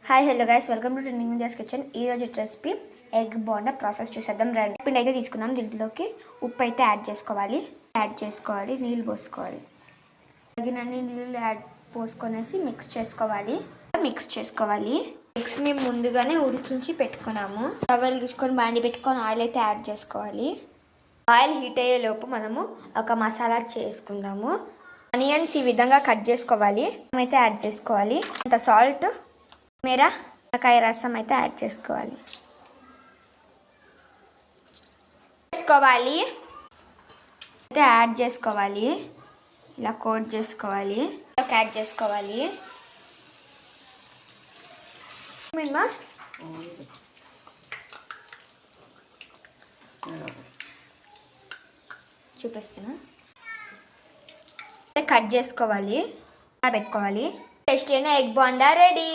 Hi hello guys, welcome to trending India's kitchen. ఈరోజు recipe egg bonda process చూసేద్దాం రండి. పిండి అయితే తీసుకున్నాం. దీంట్లోకి ఉప్పు అయితే యాడ్ చేసుకోవాలి. నీళ్ళు పోసుకోవాలి. తగినన్ని నీళ్ళు పోసుకొనేసి మిక్స్ చేసుకోవాలి. ఎగ్స్ మేము ముందుగానే ఉడికించి పెట్టుకున్నాము. టవల్ తీసుకొని బాండి పెట్టుకొని ఆయిల్ అయితే యాడ్ చేసుకోవాలి. ఆయిల్ హీట్ అయ్యే లోపు మనము ఒక మసాలా చేసుకుందాము. ఆనియన్స్ ఈ విధంగా కట్ చేసుకోవాలి. అయితే యాడ్ చేసుకోవాలి. అంత సాల్ట్, నిమ్మకాయ రసం అయితే యాడ్ చేసుకోవాలి. అయితే యాడ్ చేసుకోవాలి. ఇలా కోట్ చేసుకోవాలి. యాడ్ చేసుకోవాలి. చూపిస్తున్నా. కట్ చేసుకోవాలి, పెట్టుకోవాలి. టేస్టీ అయిన ఎగ్ బోండా రెడీ.